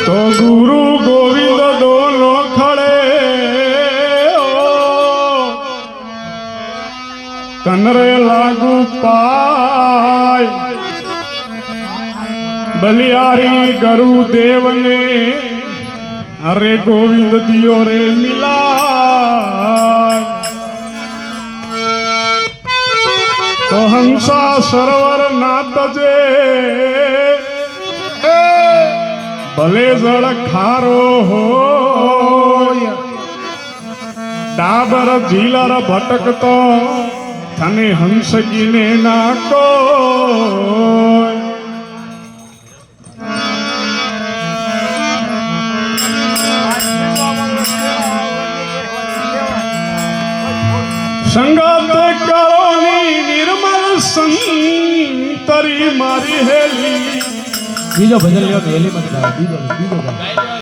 તો ગુરુ ગોવિંદ દોનો ખડે કનરે લાગુ પાય બલિયારી ગુરુદેવ ને અરે ગોવિંદ દિયો રે મિલાય તો હંસા સરોવર નાત જે ભલે જળ ખારો હોય ડાબર ઝીલર ભટકતો તને હંસગીને નાકો સંગત કરોની નિર્મલ સંતરી મારી હેલી બીજો ભજન લ્યો હેલી મત ગાઓ બીજો